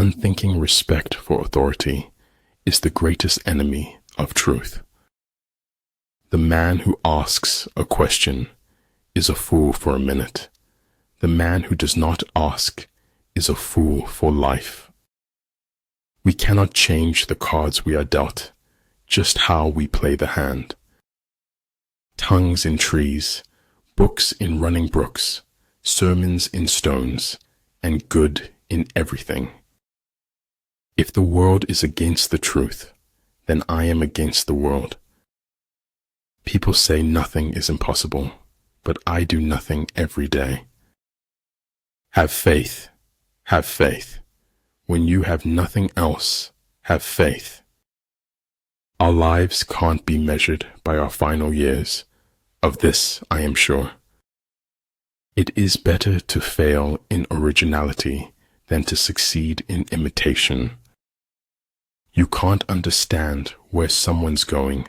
unthinking respect for authority is the greatest enemy of truth. The man who asks a question is a fool for a minute. The man who does not ask is a fool for life. We cannot change the cards we are dealt, just how we play the hand. Tongues in trees, books in running brooks, sermons in stones, and good in everything. If the world is against the truth, then I am against the world. People say nothing is impossible, but I do nothing every day. Have faith, have faith. When you have nothing else, have faith. Our lives can't be measured by our final years. Of this I am sure. It is better to fail in originality than to succeed in imitation. You can't understand where someone's going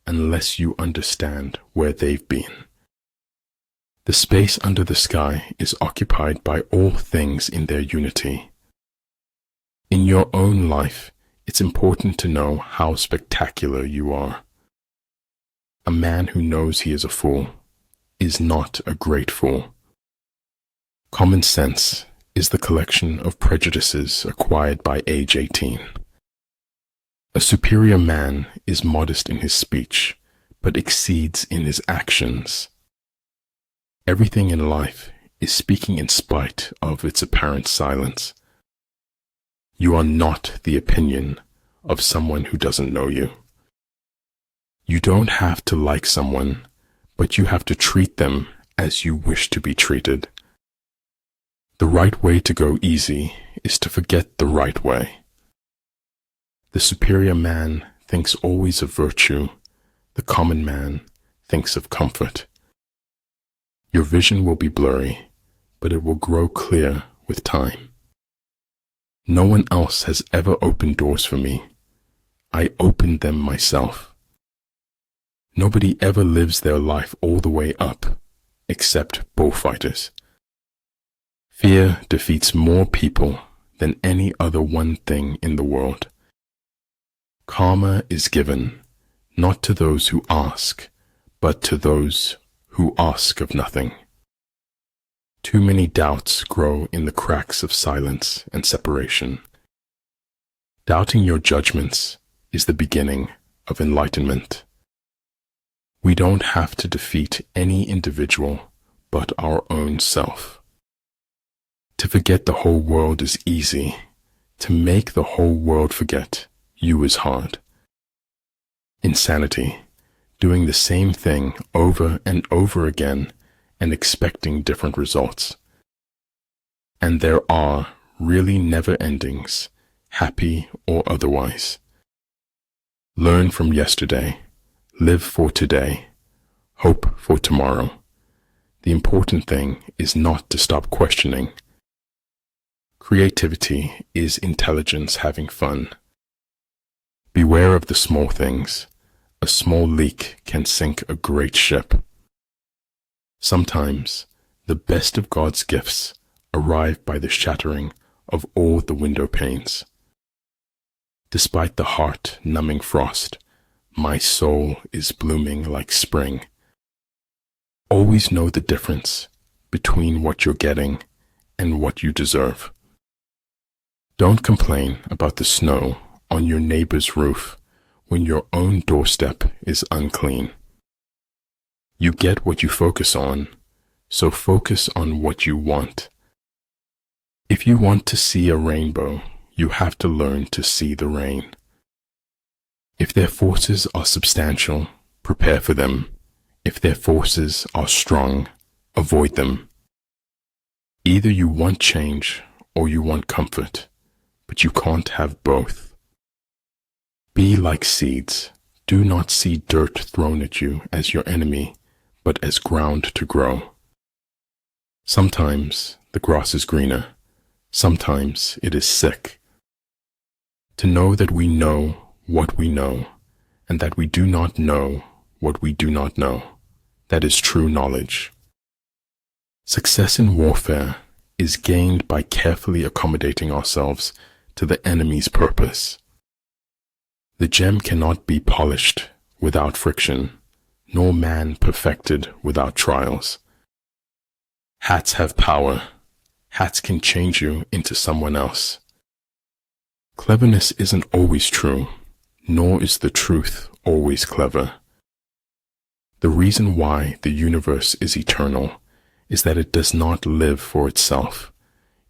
unless you understand where they've been. The space under the sky is occupied by all things in their unity. In your own life, it's important to know how spectacular you are. A man who knows he is a fool is not a great fool. Common sense is the collection of prejudices acquired by age 18. A superior man is modest in his speech, but exceeds in his actions. Everything in life is speaking in spite of its apparent silence. You are not the opinion of someone who doesn't know you. You don't have to like someone, but you have to treat them as you wish to be treated. The right way to go easy is to forget the right way. The superior man thinks always of virtue. The common man thinks of comfort. Your vision will be blurry, but it will grow clear with time. No one else has ever opened doors for me. I opened them myself. Nobody ever lives their life all the way up, except bullfighters. Fear defeats more people than any other one thing in the world. Karma is given, not to those who ask, but to those who ask of nothing. Too many doubts grow in the cracks of silence and separation. Doubting your judgments is the beginning of enlightenment. We don't have to defeat any individual but our own self. To forget the whole world is easy. To make the whole world forget you is hard. Insanity, doing the same thing over and over again and expecting different results. And there are really never endings, happy or otherwise. Learn from yesterday, live for today, hope for tomorrow. The important thing is not to stop questioning. Creativity is intelligence having fun. Beware of the small things. A small leak can sink a great ship. Sometimes, the best of God's gifts arrive by the shattering of all the window panes. Despite the heart-numbing frost, my soul is blooming like spring. Always know the difference between what you're getting and what you deserve. Don't complain about the snow on your neighbor's roof when your own doorstep is unclean. You get what you focus on, so focus on what you want. If you want to see a rainbow, you have to learn to see the rain. If their forces are substantial, prepare for them. If their forces are strong, avoid them. Either you want change or you want comfort, but you can't have both. Be like seeds. Do not see dirt thrown at you as your enemy, but as ground to grow. Sometimes the grass is greener. Sometimes it is sick. To know that we know what we know, and that we do not know what we do not know, that is true knowledge. Success in warfare is gained by carefully accommodating ourselves to the enemy's purpose. The gem cannot be polished without friction, nor man perfected without trials. Hats have power. Hats can change you into someone else. Cleverness isn't always true, nor is the truth always clever. The reason why the universe is eternal is that it does not live for itself.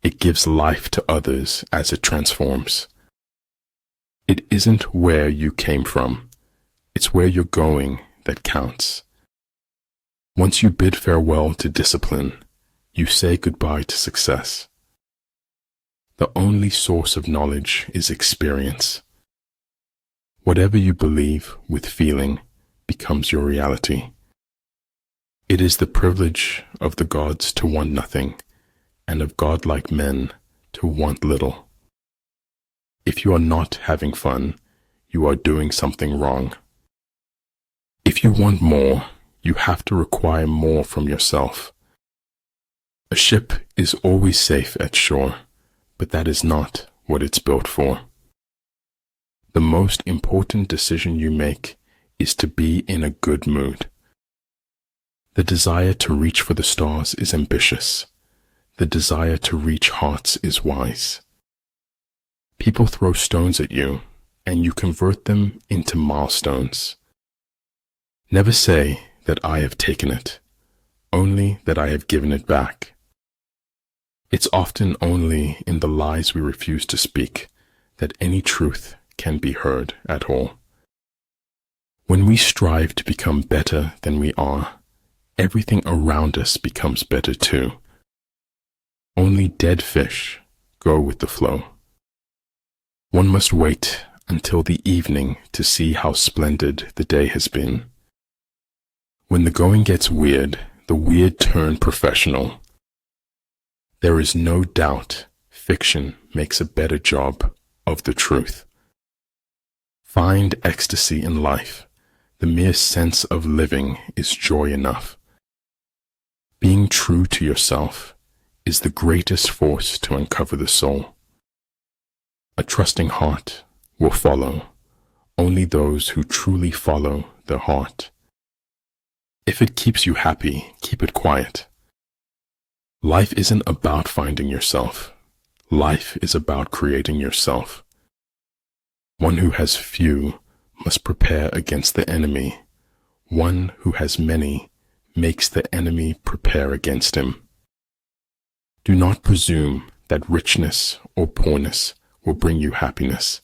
It gives life to others as it transforms. It isn't where you came from. It's where you're going that counts. Once you bid farewell to discipline, you say goodbye to success. The only source of knowledge is experience. Whatever you believe with feeling becomes your reality. It is the privilege of the gods to want nothing, and of godlike men to want little. If you are not having fun, you are doing something wrong. If you want more, you have to require more from yourself. A ship is always safe at shore, but that is not what it's built for. The most important decision you make is to be in a good mood. The desire to reach for the stars is ambitious. The desire to reach hearts is wise. People throw stones at you, and you convert them into milestones. Never say that I have taken it, only that I have given it back. It's often only in the lies we refuse to speak that any truth can be heard at all. When we strive to become better than we are, everything around us becomes better too. Only dead fish go with the flow. One must wait until the evening to see how splendid the day has been. When the going gets weird, the weird turn professional. There is no doubt fiction makes a better job of the truth. Find ecstasy in life. The mere sense of living is joy enough. Being true to yourself is the greatest force to uncover the soul. A trusting heart will follow only those who truly follow their heart. If it keeps you happy, keep it quiet. Life isn't about finding yourself. Life is about creating yourself. One who has few must prepare against the enemy. One who has many makes the enemy prepare against him. Do not presume that richness or poorness will bring you happiness.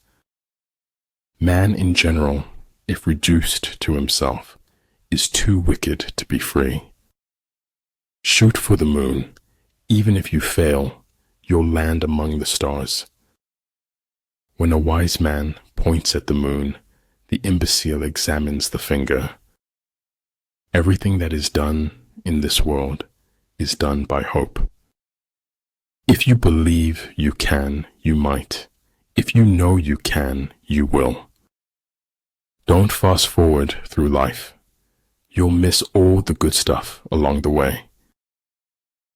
Man in general, if reduced to himself, is too wicked to be free. Shoot for the moon. Even if you fail, you'll land among the stars. When a wise man points at the moon, the imbecile examines the finger. Everything that is done in this world is done by hope. If you believe you can, you might. If you know you can, you will. Don't fast forward through life. You'll miss all the good stuff along the way.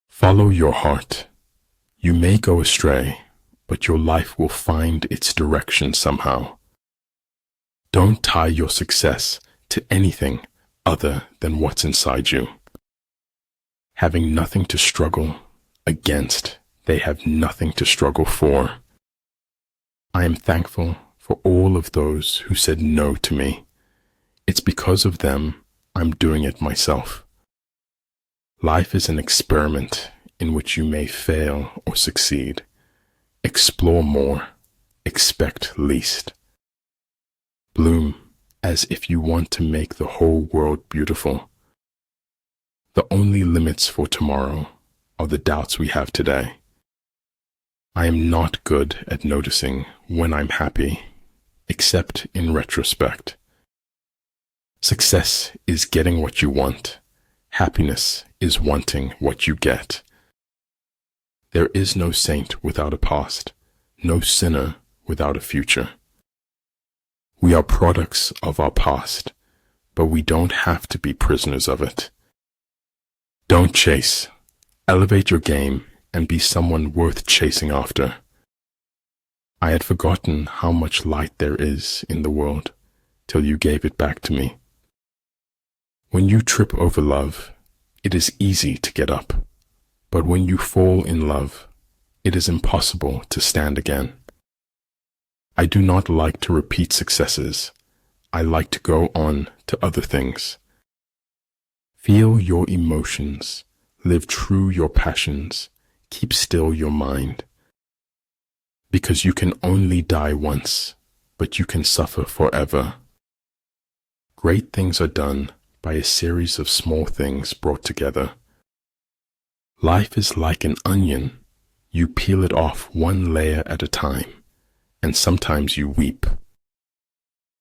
Follow your heart. You may go astray, but your life will find its direction somehow. Don't tie your success to anything other than what's inside you. Having nothing to struggle against, they have nothing to struggle for. I am thankful for all of those who said no to me. It's because of them I'm doing it myself. Life is an experiment in which you may fail or succeed. Explore more, expect least. Bloom as if you want to make the whole world beautiful. The only limits for tomorrow are the doubts we have today. I am not good at noticing when I'm happy, except in retrospect. Success is getting what you want. Happiness is wanting what you get. There is no saint without a past, no sinner without a future. We are products of our past, but we don't have to be prisoners of it. Don't chase. Elevate your game and be someone worth chasing after. I had forgotten how much light there is in the world till you gave it back to me. When you trip over love, it is easy to get up, but when you fall in love, it is impossible to stand again. I do not like to repeat successes. I like to go on to other things. Feel your emotions, live true your passions, keep still your mind. Because you can only die once, but you can suffer forever. Great things are done by a series of small things brought together. Life is like an onion. You peel it off one layer at a time, and sometimes you weep